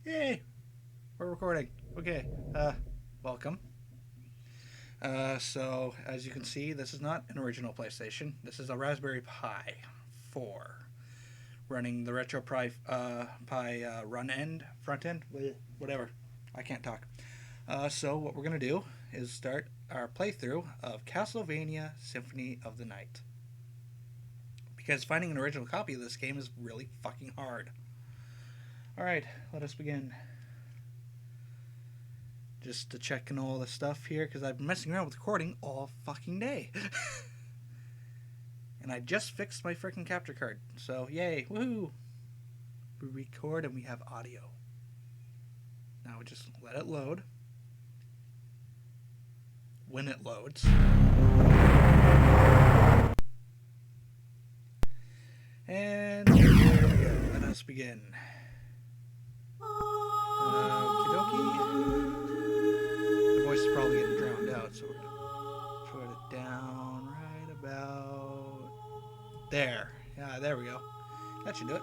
Yay! We're recording. Okay. Welcome. So, as you can see, this is not an original PlayStation. This is a Raspberry Pi 4 running the Retro Pi front end, whatever. I can't talk. So what we're going to do is start our playthrough of Castlevania Symphony of the Night. Because finding an original copy of this game is really fucking hard. Alright, let us begin. Just to check in all the stuff here, because I've been messing around with recording all fucking day. And I just fixed my freaking capture card. So, yay, woohoo! We record and we have audio. Now we just let it load. When it loads. And here we go. Let us begin. Okie dokie. The voice is probably getting drowned out, so we're gonna put it down right about there. Yeah, there we go. That should do it.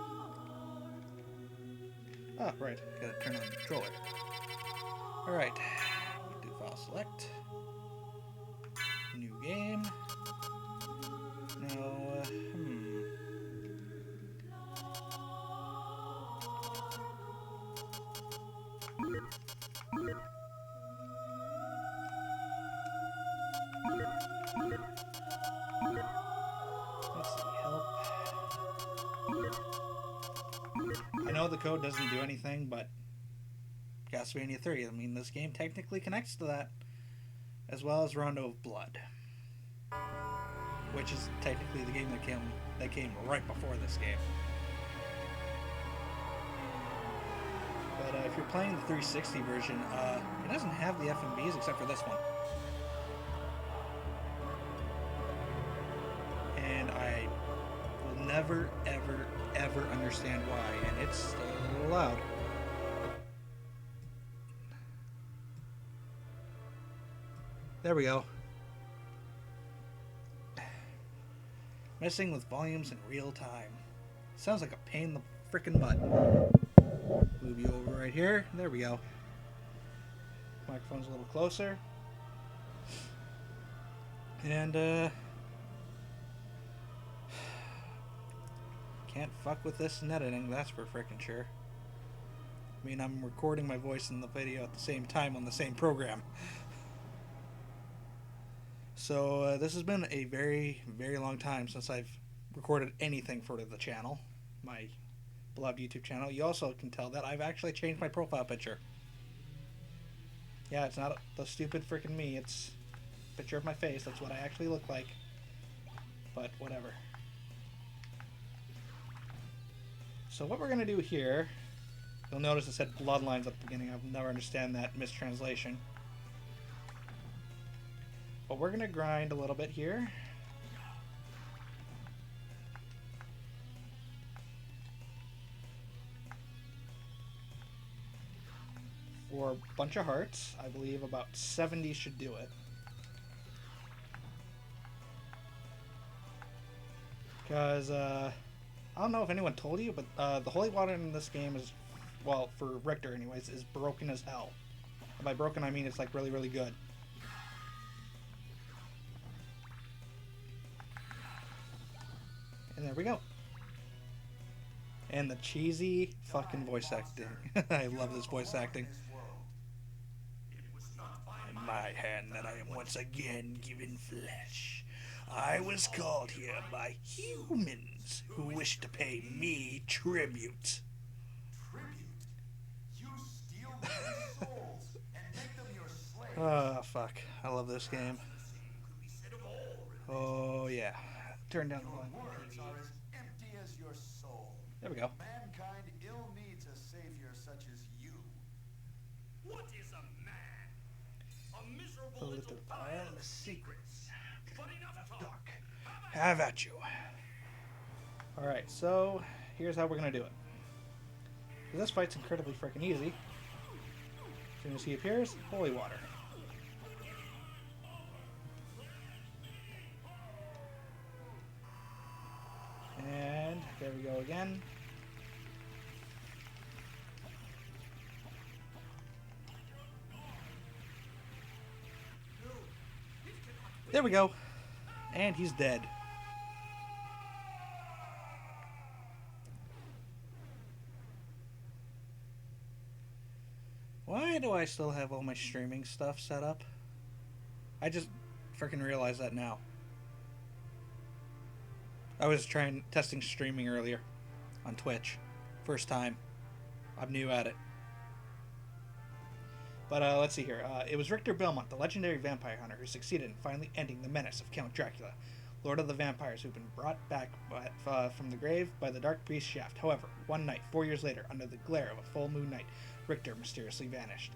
Oh, right. Gotta turn on the controller. Alright. Do file select. New game. Now, let's see, help. I know the code doesn't do anything, but Castlevania 3, I mean, this game technically connects to that, as well as Rondo of Blood, which is technically the game that came right before this game. But if you're playing the 360 version, it doesn't have the FMVs except for this one. And I will never, ever, ever understand why, and it's still allowed. There we go. Messing with volumes in real time. Sounds like a pain in the frickin' butt. Move you over right here. There we go. Microphone's a little closer. And, can't fuck with this in editing, that's for frickin' sure. I mean, I'm recording my voice in the video at the same time on the same program. So, this has been a very, very long time since I've recorded anything for the channel. My beloved YouTube channel. You also can tell that I've actually changed my profile picture. Yeah, it's not the stupid freaking me, it's a picture of my face. That's what I actually look like. But whatever. So what we're going to do here, you'll notice it said Bloodlines at the beginning. I'll never understand that mistranslation. But we're going to grind a little bit here. For a bunch of hearts. I believe about 70 should do it. Because, I don't know if anyone told you, but the holy water in this game is, well, for Richter anyways, is broken as hell. And by broken I mean it's like really, really good. And there we go. And the cheesy fucking voice acting. I love this voice acting. In my hand that I am once again given flesh. I was called here by humans who wish to pay me tribute. You steal their souls and make them your slaves. Oh, fuck. I love this game. Oh, yeah. Turn down the volume. There we go. Mankind ill needs a savior such as you. What is a man? A miserable little pile of secrets. But enough talk. Have at you. Alright, so here's how we're going to do it. This fight's incredibly freaking easy. As soon as he appears, holy water. And there we go again. There we go. And he's dead. Why do I still have all my streaming stuff set up? I just freaking realized that now. I was testing streaming earlier on Twitch. First time. I'm new at it. But let's see here. It was Richter Belmont, the legendary vampire hunter, who succeeded in finally ending the menace of Count Dracula, Lord of the Vampires, who'd been brought back from the grave by the Dark Priest Shaft. However, one night, 4 years later, under the glare of a full moon night, Richter mysteriously vanished.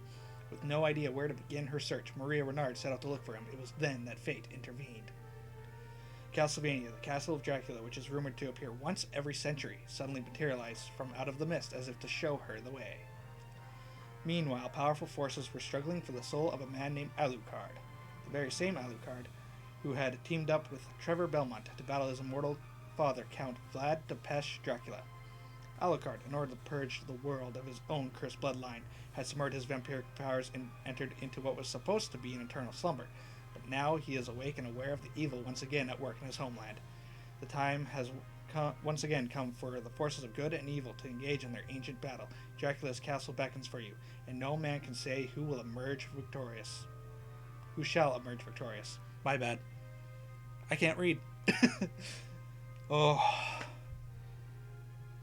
With no idea where to begin her search, Maria Renard set out to look for him. It was then that fate intervened. Castlevania, the Castle of Dracula, which is rumored to appear once every century, suddenly materialized from out of the mist as if to show her the way. Meanwhile, powerful forces were struggling for the soul of a man named Alucard, the very same Alucard who had teamed up with Trevor Belmont to battle his immortal father, Count Vlad Tepes Dracula. Alucard, in order to purge the world of his own cursed bloodline, had submerged his vampiric powers and entered into what was supposed to be an eternal slumber. But now he is awake and aware of the evil once again at work in his homeland. The time has once again come for the forces of good and evil to engage in their ancient battle. Dracula's castle beckons for you, and no man can say who will emerge victorious. Who shall emerge victorious? My bad. I can't read. Oh.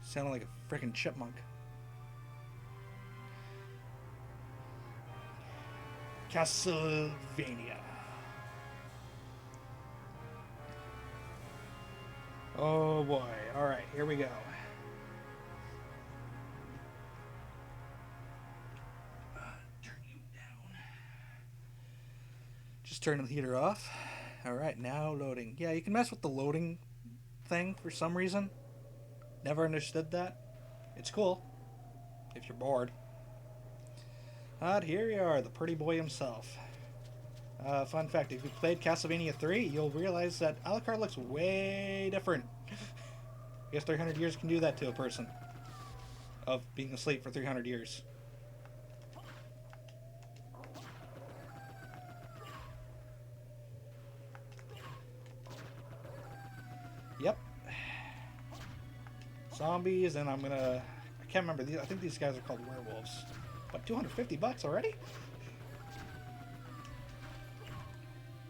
Sounded like a freaking chipmunk. Castlevania. Oh boy. Alright, here we go. Turn you down. Just turn the heater off. Alright, now loading. Yeah, you can mess with the loading thing for some reason. Never understood that. It's cool. If you're bored. But here you are, the pretty boy himself. Fun fact, if you played Castlevania 3, you'll realize that Alucard looks way different. I guess 300 years can do that to a person. Of being asleep for 300 years. Yep. Zombies, and I'm gonna... I can't remember. I think these guys are called werewolves. But $250 already?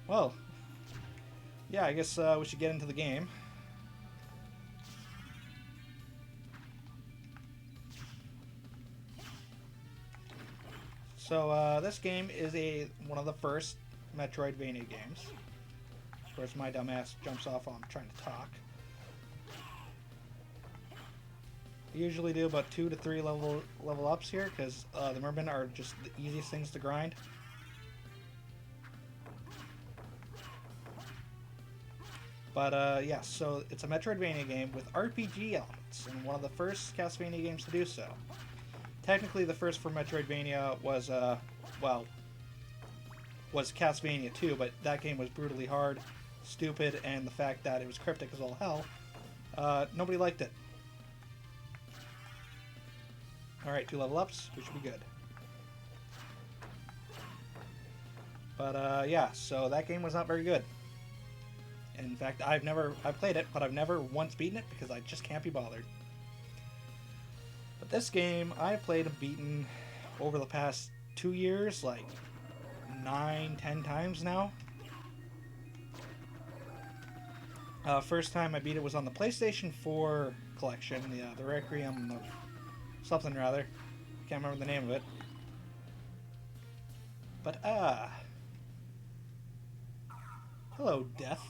Well, yeah, I guess we should get into the game. So this game is one of the first Metroidvania games. Of course, my dumbass jumps off while I'm trying to talk. I usually do about 2 to 3 level ups here because the mermen are just the easiest things to grind. But yeah, so it's a Metroidvania game with RPG elements, and one of the first Castlevania games to do so. Technically, the first for Metroidvania was Castlevania 2, but that game was brutally hard, stupid, and the fact that it was cryptic as all hell, nobody liked it. Alright, 2 level ups, we should be good. But yeah, so that game was not very good. In fact, I've played it, but I've never once beaten it because I just can't be bothered. But this game, I've played and beaten over the past 2 years, like 9-10 times now. First time I beat it was on the PlayStation 4 collection, the Requiem of something or other. Can't remember the name of it. But hello, Death.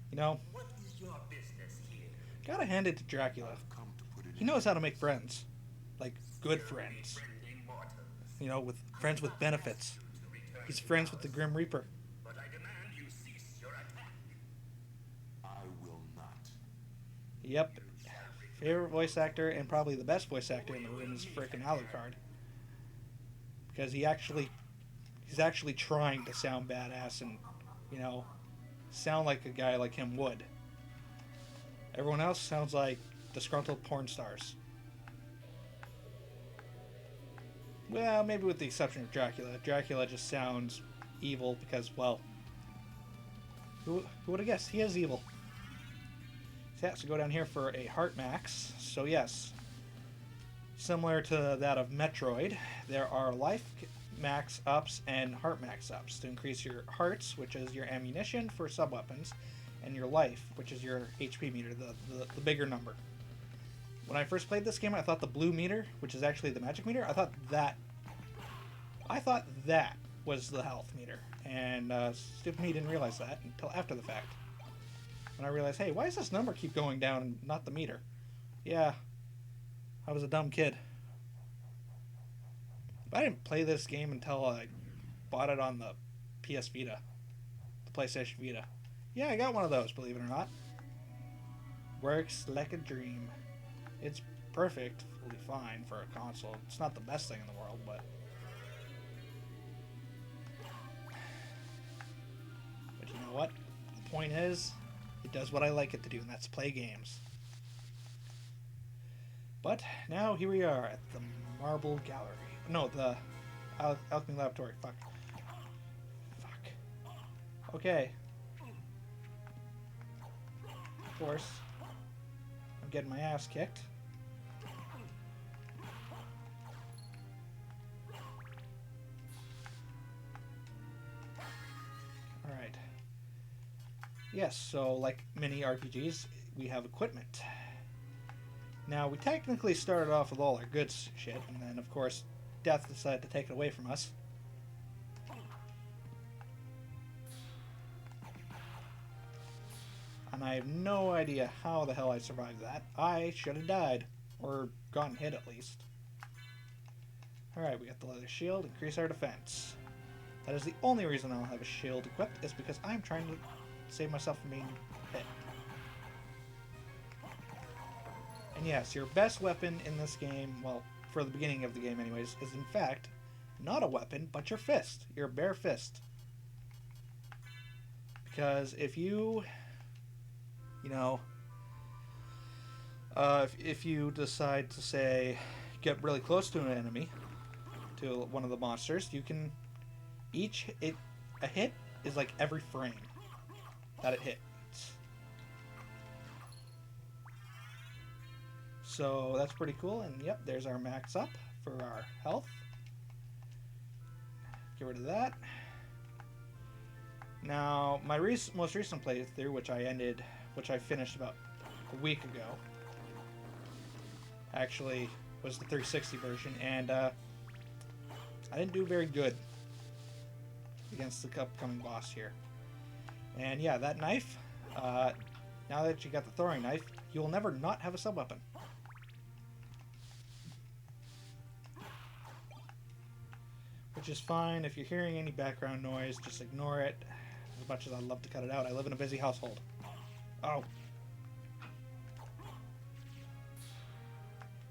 You know, What is your business here? gotta hand it to Dracula. He knows how to make friends. Like, good friends. Friendly mortals. You know, with friends with benefits. He's friends with the Grim Reaper. But I demand you cease your attack. I will not. Yep. Favorite voice actor and probably the best voice actor in the room is frickin' Alucard. Because he's actually trying to sound badass and, you know, sound like a guy like him would. Everyone else sounds like disgruntled porn stars. Well, maybe with the exception of Dracula. Dracula just sounds evil because, well, who would have guessed? He is evil. So yeah, so go down here for a heart max. So yes, similar to that of Metroid, there are life max ups and heart max ups to increase your hearts, which is your ammunition for sub-weapons, and your life, which is your HP meter, the bigger number. When I first played this game, I thought the blue meter, which is actually the magic meter, I thought that was the health meter. And stupid me didn't realize that until after the fact. When I realized, hey, why does this number keep going down and not the meter? Yeah, I was a dumb kid. But I didn't play this game until I bought it on the PS Vita, the PlayStation Vita. Yeah, I got one of those, believe it or not. Works like a dream. It's perfectly fine for a console. It's not the best thing in the world, but... But you know what? The point is, it does what I like it to do, and that's play games. But now here we are at the Marble Gallery. No, the Alchemy Laboratory. Fuck. Okay. Of course, I'm getting my ass kicked. Alright. Yes, so like many RPGs, we have equipment. Now, we technically started off with all our good shit, and then, of course, Death decided to take it away from us. And I have no idea how the hell I survived that. I should have died. Or gotten hit, at least. Alright, we got the leather shield. Increase our defense. That is the only reason I don't have a shield equipped, is because I'm trying to save myself from being hit. And yes, your best weapon in this game, well, for the beginning of the game anyways, is in fact not a weapon, but your fist. Your bare fist. Because if you... You know... if you decide to, say, get really close to an enemy, to one of the monsters, you can... A hit is like every frame that it hits. So that's pretty cool, and yep, there's our max up for our health. Get rid of that. Now, my most recent playthrough, which I finished about a week ago, actually was the 360 version, and I didn't do very good against the upcoming boss here. And yeah, that knife, now that you got the throwing knife, you will never not have a sub-weapon. Which is fine. If you're hearing any background noise, just ignore it. As much as I'd love to cut it out, I live in a busy household. Oh.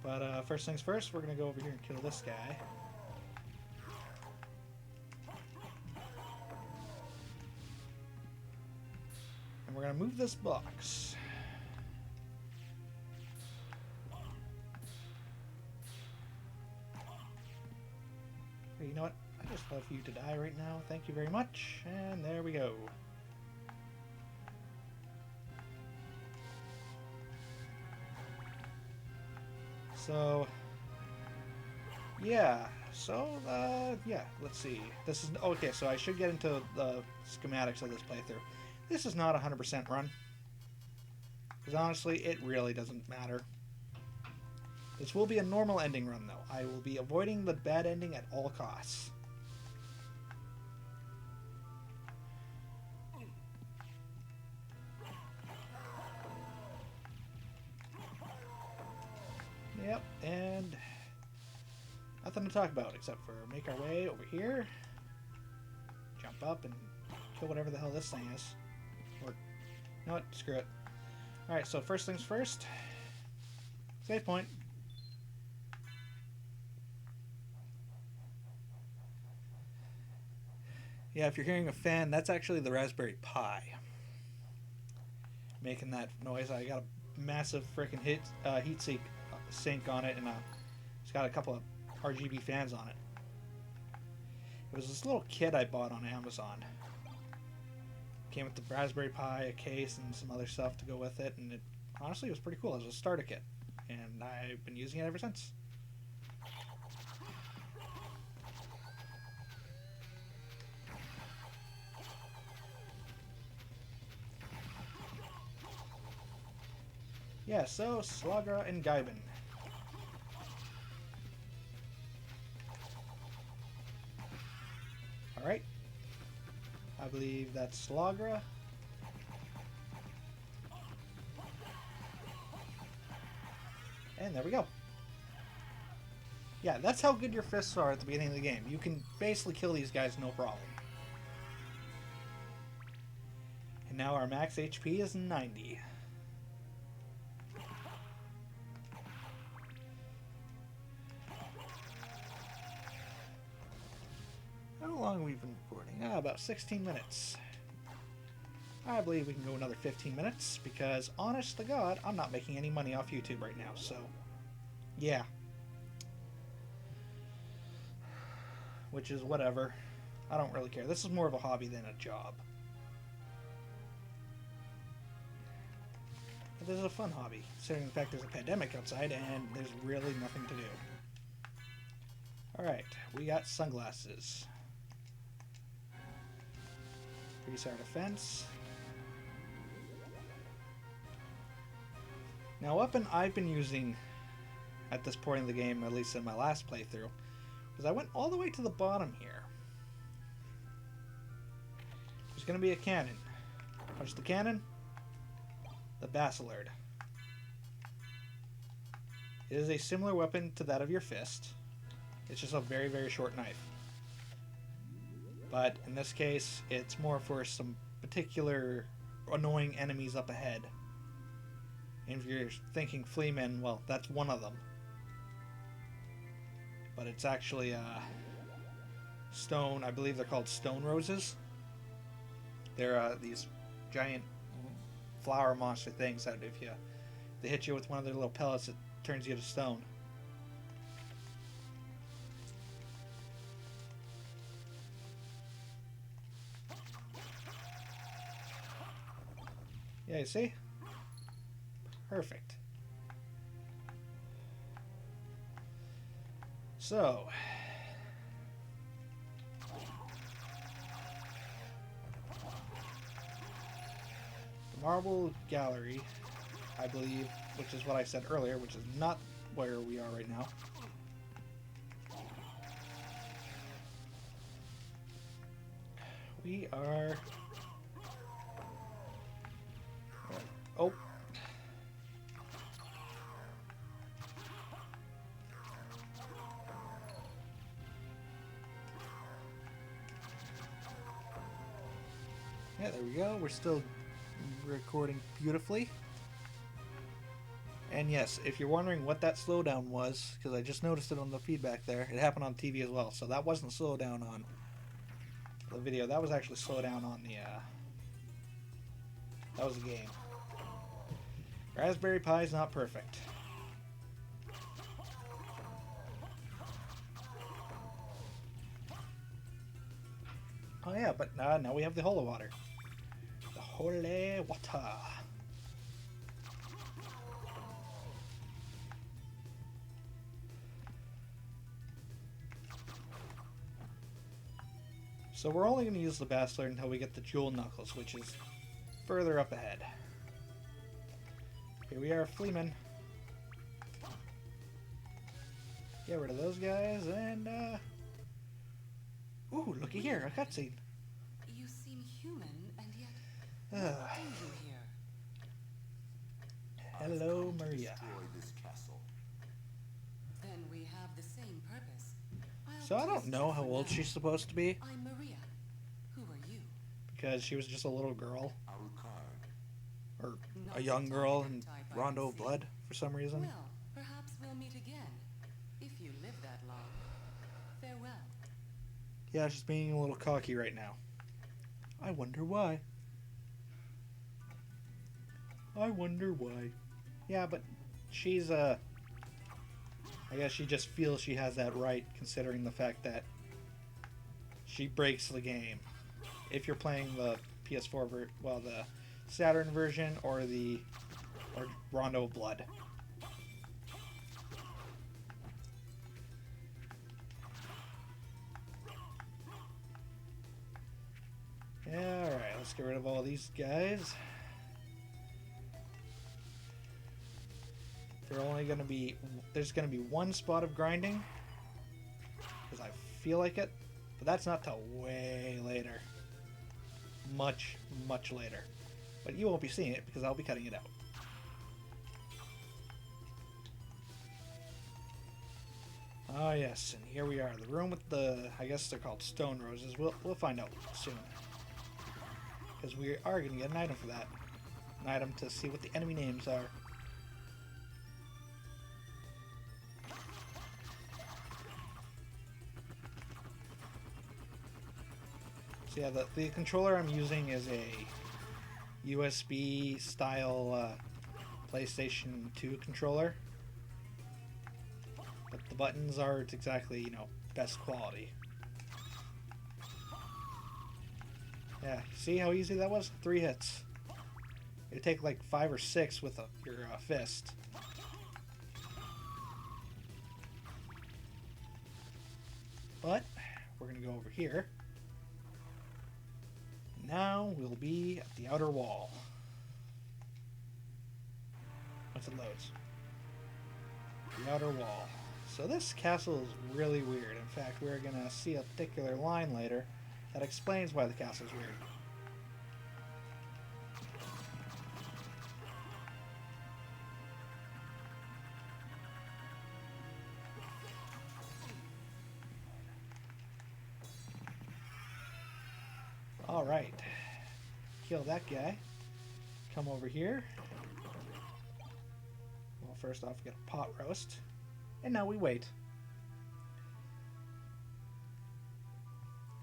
But first things first, we're going to go over here and kill this guy. And we're going to move this box. Hey, you know what? I just love you to die right now. Thank you very much. And there we go. So, yeah. So, yeah. Let's see. This is... Okay, so I should get into the schematics of this playthrough. This is not a 100% run. Because honestly, it really doesn't matter. This will be a normal ending run, though. I will be avoiding the bad ending at all costs. Yep, and nothing to talk about except for make our way over here, jump up, and kill whatever the hell this thing is. Or, you know what? Screw it. Alright, so first things first. Save point. Yeah, if you're hearing a fan, that's actually the Raspberry Pi making that noise. I got a massive freaking heat sink on it, and it's got a couple of RGB fans on it. It was this little kit I bought on Amazon. Came with the Raspberry Pi, a case, and some other stuff to go with it, and it honestly was pretty cool. It was a starter kit, and I've been using it ever since. Yeah, so Slagra and Gaibin. Alright. I believe that's Slagra. And there we go. Yeah, that's how good your fists are at the beginning of the game. You can basically kill these guys no problem. And now our max HP is 90. How long have we been recording? About 16 minutes. I believe we can go another 15 minutes because, honest to God, I'm not making any money off YouTube right now, so yeah. Which is whatever. I don't really care. This is more of a hobby than a job. But this is a fun hobby, considering the fact there's a pandemic outside and there's really nothing to do. Alright, we got sunglasses. Increase our defense. Now, a weapon I've been using at this point in the game, at least in my last playthrough, was I went all the way to the bottom here. There's going to be a cannon. Punch the cannon. The Basilard. It is a similar weapon to that of your fist. It's just a very, very short knife. But in this case, it's more for some particular annoying enemies up ahead. And if you're thinking fleamen, well, that's one of them. But it's actually stone, I believe they're called stone roses. They're these giant flower monster things that if they hit you with one of their little pellets, it turns you to stone. Yeah, you see? Perfect. So, the Marble Gallery, I believe, which is what I said earlier, which is not where we are right now. We are... Oh. Yeah, there we go. We're still recording beautifully. And yes, if you're wondering what that slowdown was, because I just noticed it on the feedback there, it happened on TV as well. So that wasn't slowdown on the video. That was actually slowdown on the, that was the game. Raspberry Pi is not perfect. Oh yeah, but now we have the holy water. The holy water. So we're only going to use the Bastler until we get the Jewel Knuckles, which is further up ahead. Here we are, Fleaman. Get rid of those guys, and, ooh, looky here, a cutscene. You seem human, and yet... what do you here? Hello, Maria. Destroy this castle. Then we have the same purpose. So I don't know how old she's supposed to be, I'm Maria. Who are you? because she was just a little girl, Alucard. or a young girl in Rondo of Blood, for some reason. Well, perhaps we'll meet again. If you live that long. Farewell. Yeah, she's being a little cocky right now. I wonder why. I wonder why. Yeah, but she's, I guess she just feels she has that right, considering the fact that she breaks the game. If you're playing the PS4 the Saturn version or Rondo of Blood. Alright, let's get rid of all these guys. There's gonna be one spot of grinding, because I feel like it, but that's not till way later. Much, much later. But you won't be seeing it because I'll be cutting it out. Oh yes, and here we are, the room with I guess they're called stone roses. We'll find out soon. Because we are going to get an item for that. An item to see what the enemy names are. So yeah, the controller I'm using is a USB style PlayStation 2 controller. But the buttons aren't exactly, best quality. Yeah, see how easy that was? 3 hits. It'd take like 5 or 6 with your fist. But we're going to go over here. Now we'll be at the outer wall. Once it loads. The outer wall. So this castle is really weird. In fact, we're going to see a particular line later that explains why the castle is weird. Alright. Kill that guy. Come over here. Well, first off, we get a pot roast. And now we wait.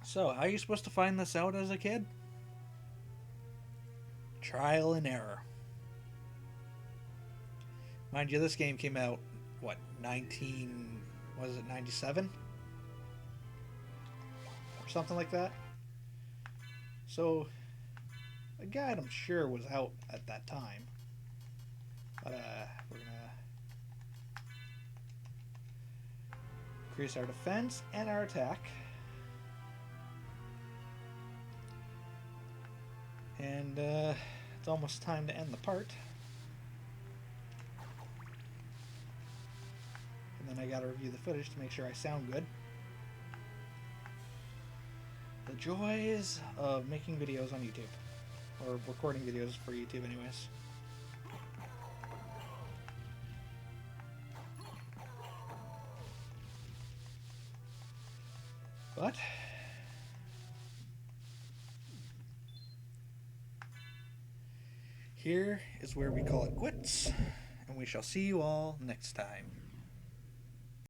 So, how are you supposed to find this out as a kid? Trial and error. Mind you, this game came out, what, 97? Or something like that? So, a guide I'm sure was out at that time. But, we're gonna increase our defense and our attack. And it's almost time to end the part. And then I gotta review the footage to make sure I sound good. The joys of making videos on YouTube. Or recording videos for YouTube anyways. But here is where we call it quits, and we shall see you all next time.